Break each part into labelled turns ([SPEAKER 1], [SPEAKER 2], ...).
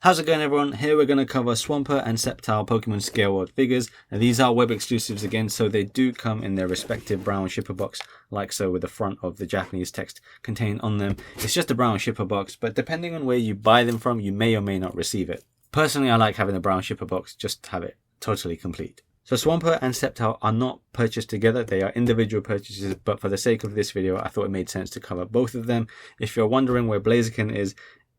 [SPEAKER 1] How's it going, everyone? Here we're going to cover Swampert and Sceptile Pokemon Scale World figures. And these are web exclusives again, so they do come in their respective brown shipper box, like so, with the front of the Japanese text contained on them. It's just a brown shipper box, but depending on where you buy them from, you may or may not receive it. Personally, I like having a brown shipper box just to have it totally complete. So Swampert and Sceptile are not purchased together, they are individual purchases, but for the sake of this video, I thought it made sense to cover both of them. If you're wondering where Blaziken is,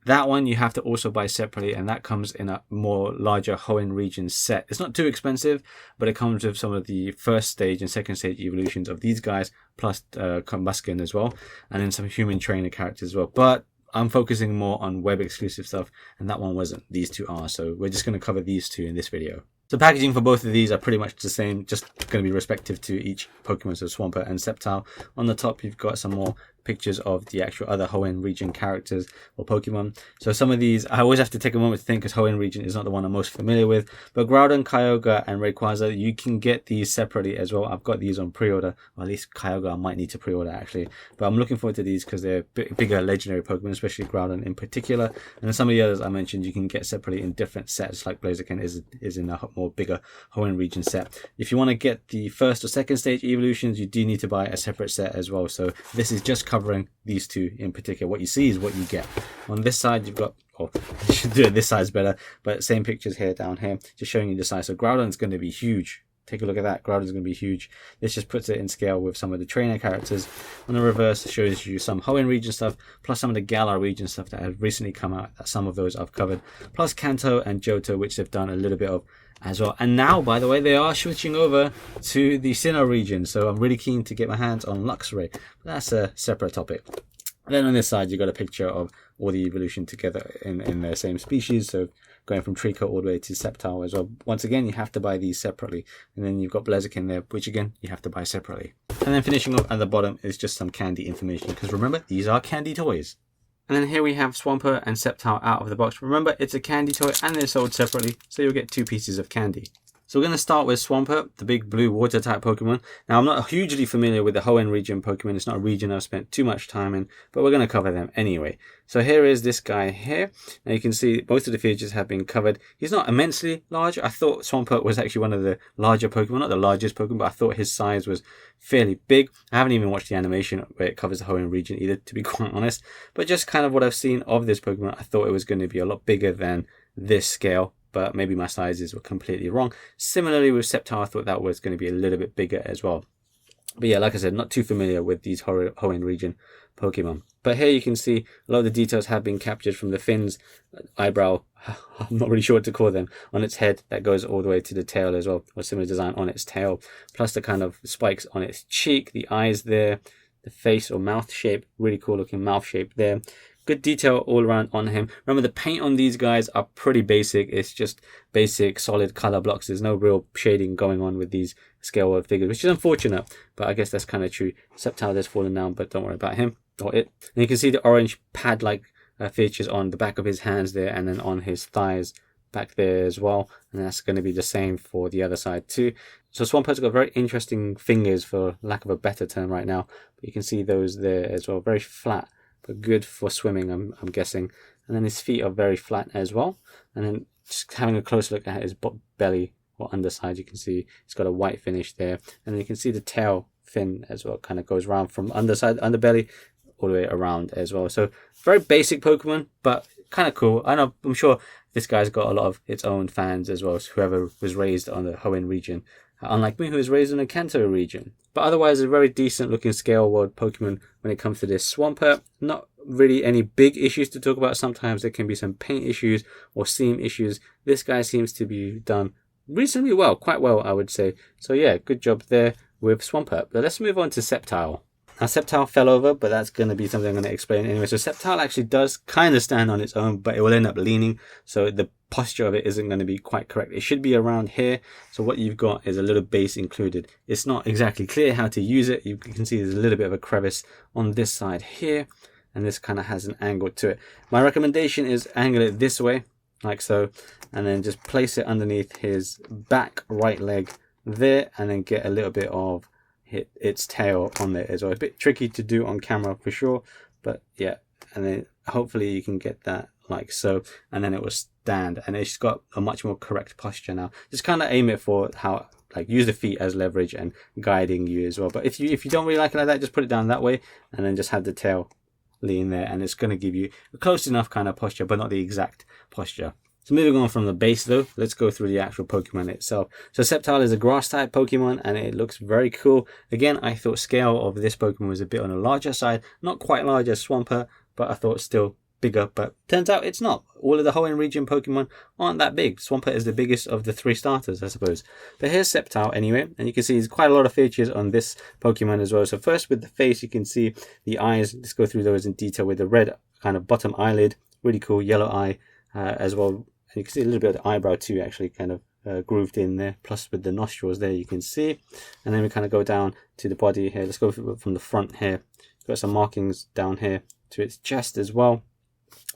[SPEAKER 1] that one you have to also buy separately, and that comes in a more larger Hoenn region set. It's not too expensive, but it comes with some of the first stage and second stage evolutions of these guys, plus Combuskin as well, and then some human trainer characters as well. But I'm focusing more on web exclusive stuff, and that one wasn't. These two are, so we're just going to cover these two in this video. So packaging for both of these are pretty much the same, just going to be respective to each Pokemon, so Swampert and Sceptile. On the top, you've got some more pictures of the actual other Hoenn region characters or Pokemon. So some of these, I always have to take a moment to think, because Hoenn region is not the one I'm most familiar with. But Groudon, Kyogre, and Rayquaza, you can get these separately as well. I've got these on pre-order, or at least Kyogre I might need to pre-order actually. But I'm looking forward to these because they're bigger legendary Pokemon, especially Groudon in particular. And then some of the others I mentioned you can get separately in different sets, like Blaziken is in a more bigger Hoenn region set. If you want to get the first or second stage evolutions, you do need to buy a separate set as well. So this is just covering these two in particular. What you see is what you get. On this side you've got, oh, I should do it this side's better, but same pictures here down here, just showing you the size. So Groudon's going to be huge. Take a look at that. Groudon's going to be huge. This just puts it in scale with some of the trainer characters. On the reverse, it shows you some Hoenn region stuff, plus some of the Galar region stuff that have recently come out. Some of those I've covered, plus Kanto and Johto, which they've done a little bit of as well. And now, by the way, they are switching over to the Sinnoh region, so I'm really keen to get my hands on Luxray. But that's a separate topic. And then on this side, you've got a picture of all the evolution together in their same species. So going from Trico all the way to Sceptile as well. Once again, you have to buy these separately. And then you've got Blaziken there, which again, you have to buy separately. And then finishing up at the bottom is just some candy information, because remember, these are candy toys. And then here we have Swampert and Sceptile out of the box. Remember, it's a candy toy and they're sold separately, so you'll get 2 pieces of candy. So we're going to start with Swampert, the big blue water type Pokemon. Now I'm not hugely familiar with the Hoenn region Pokemon, it's not a region I've spent too much time in, but we're going to cover them anyway. So here is this guy here. Now you can see most of the features have been covered. He's not immensely large. I thought Swampert was actually one of the larger Pokemon, not the largest Pokemon, but I thought his size was fairly big. I haven't even watched the animation where it covers the Hoenn region either, to be quite honest. But just kind of what I've seen of this Pokemon, I thought it was going to be a lot bigger than this scale. But maybe my sizes were completely wrong. Similarly with Sceptile, I thought that was going to be a little bit bigger as well. But yeah, like I said, not too familiar with these Hoenn region Pokemon. But here you can see a lot of the details have been captured from the fins, eyebrow, I'm not really sure what to call them, on its head that goes all the way to the tail as well, or similar design on its tail, plus the kind of spikes on its cheek, the eyes there, the face or mouth shape, really cool looking mouth shape there. Good detail all around on him. Remember, the paint on these guys are pretty basic. It's just basic solid color blocks. There's no real shading going on with these Scale World figures, which is unfortunate, but I guess that's kind of true. Sceptile has fallen down, but don't worry about him or it. And you can see the orange pad-like features on the back of his hands there, and then on his thighs back there as well. And that's going to be the same for the other side too. So Swampert's got very interesting fingers, for lack of a better term right now. But you can see those there as well, very flat, but good for swimming, I'm guessing. And then his feet are very flat as well. And then just having a close look at his belly or underside, you can see it's got a white finish there. And then you can see the tail fin as well, kind of goes around from underside, underbelly, all the way around as well. So very basic Pokemon, but kind of cool. I'm sure this guy's got a lot of its own fans as well, as whoever was raised on the Hoenn region. Unlike me, who was raised in the Kanto region. But otherwise, a very decent looking Scale World Pokemon when it comes to this Swampert. Not really any big issues to talk about. Sometimes there can be some paint issues or seam issues. This guy seems to be done reasonably well, quite well, I would say. So yeah, good job there with Swampert. But let's move on to Sceptile. Now Sceptile fell over, but that's going to be something I'm going to explain anyway. So Sceptile actually does kind of stand on its own, but it will end up leaning. So the posture of it isn't going to be quite correct. It should be around here. So what you've got is a little base included. It's not exactly clear how to use it. You can see there's a little bit of a crevice on this side here. And this kind of has an angle to it. My recommendation is angle it this way, like so. And then just place it underneath his back right leg there. And then get a little bit of its tail on there as well. It's a bit tricky to do on camera for sure, but yeah, and then hopefully you can get that like so, and then it will stand, and it's got a much more correct posture now. Just kind of aim it for how, like, use the feet as leverage and guiding you as well. But if you don't really like it like that, just put it down that way, and then just have the tail lean there, and it's going to give you a close enough kind of posture, but not the exact posture. So moving on from the base though, let's go through the actual Pokemon itself. So Sceptile is a grass type Pokemon, and it looks very cool. Again, I thought scale of this Pokemon was a bit on the larger side, not quite large as Swampert, but I thought still bigger, but turns out it's not. All of the Hoenn region Pokemon aren't that big. Swampert is the biggest of the 3 starters, I suppose. But here's Sceptile anyway, and you can see there's quite a lot of features on this Pokemon as well. So first with the face, you can see the eyes. Let's go through those in detail with the red kind of bottom eyelid, really cool yellow eye as well. And you can see a little bit of the eyebrow too, actually kind of grooved in there, plus with the nostrils there you can see. And then we kind of go down to the body here. Let's go from the front here. Got some markings down here to its chest as well.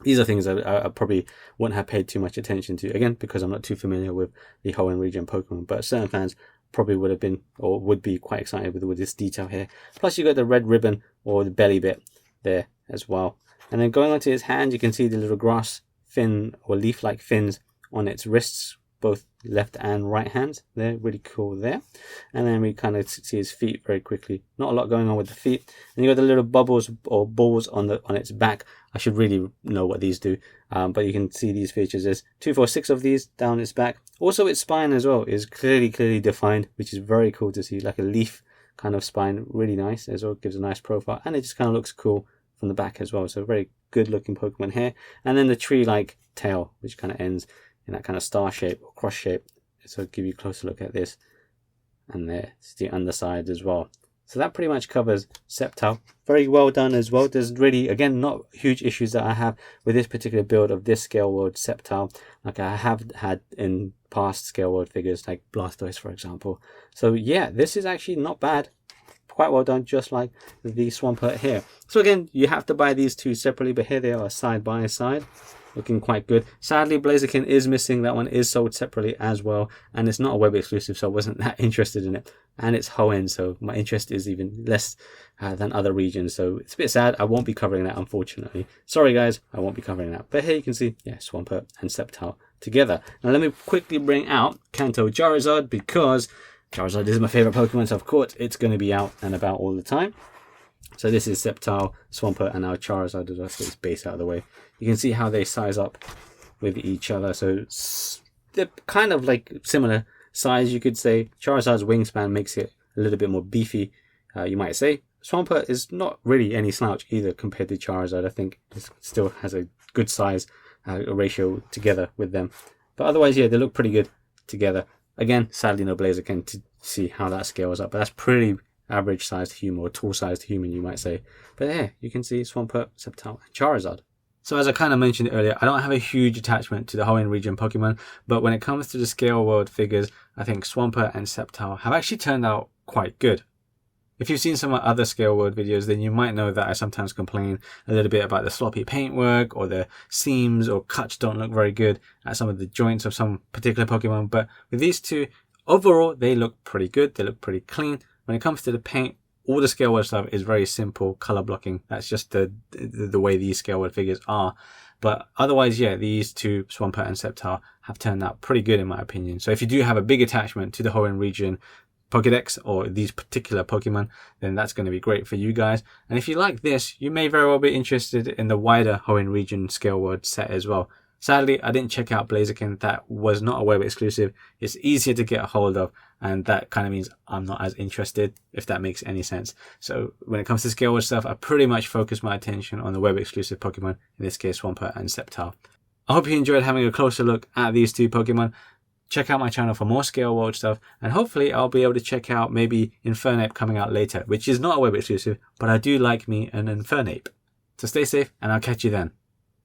[SPEAKER 1] These are things I probably wouldn't have paid too much attention to, again, because I'm not too familiar with the Hoenn region Pokemon, but certain fans probably would have been, or would be, quite excited with this detail here. Plus you got the red ribbon, or the belly bit there as well. And then going onto its hand, you can see the little grass fin or leaf-like fins on its wrists, both left and right hands. They're really cool there. And then we kind of see his feet very quickly. Not a lot going on with the feet. And you got the little bubbles or balls on its back. I should really know what these do, but you can see these features. There's 2, 4, 6 of these down its back. Also its spine as well is clearly defined, which is very cool to see, like a leaf kind of spine. Really nice as well, gives a nice profile, and it just kind of looks cool from the back as well. So very good looking Pokemon here. And then the tree-like tail, which kind of ends in that kind of star shape or cross shape. So I'll give you a closer look at this. And there's the underside as well. So that pretty much covers Sceptile. Very well done as well. There's really, again, not huge issues that I have with this particular build of this Scale World Sceptile, like I have had in past Scale World figures like Blastoise, for example. So yeah, this is actually not bad. Quite well done, just like the Swampert here. So again, you have to buy these two separately, but here they are side by side, looking quite good. Sadly, Blaziken is missing. That one is sold separately as well, and it's not a web exclusive, so I wasn't that interested in it. And it's Hoenn, so my interest is even less than other regions, so it's a bit sad. I won't be covering that, unfortunately. Sorry guys, I won't be covering that. But here you can see, yeah, Swampert and Sceptile together. Now let me quickly bring out Kanto Charizard, because Charizard is my favorite Pokemon, so of course it's going to be out and about all the time. So this is Sceptile, Swampert, and now Charizard as well. Let's get its base out of the way. You can see how they size up with each other. So they're kind of like similar size, you could say. Charizard's wingspan makes it a little bit more beefy, you might say. Swampert is not really any slouch either compared to Charizard. I think it still has a good size ratio together with them. But otherwise, yeah, they look pretty good together. Again, sadly no Blaziken to see how that scales up, but that's pretty average sized human, or tall sized human, you might say. But yeah, you can see Swampert, Sceptile, and Charizard. So as I kind of mentioned earlier, I don't have a huge attachment to the Hoenn region Pokemon, but when it comes to the Scale World figures, I think Swampert and Sceptile have actually turned out quite good. If you've seen some of my other Scale World videos, then you might know that I sometimes complain a little bit about the sloppy paintwork, or the seams or cuts don't look very good at some of the joints of some particular Pokemon. But with these two, overall, they look pretty good. They look pretty clean. When it comes to the paint, all the Scale World stuff is very simple color blocking. That's just the way these Scale World figures are. But otherwise, yeah, these two, Swampert and Sceptile, have turned out pretty good in my opinion. So if you do have a big attachment to the Hoenn region Pokédex or these particular Pokemon, then that's going to be great for you guys. And if you like this, you may very well be interested in the wider Hoenn region Scale World set as well. Sadly, I didn't check out Blaziken. That was not a web exclusive. It's easier to get a hold of, and that kind of means I'm not as interested, if that makes any sense. So when it comes to Scale World stuff, I pretty much focus my attention on the web exclusive Pokemon, in this case Swampert and Sceptile. I hope you enjoyed having a closer look at these two Pokemon. Check out my channel for more Scale World stuff, and hopefully I'll be able to check out maybe Infernape coming out later, which is not a web exclusive, but I do like me an Infernape. So stay safe, and I'll catch you then.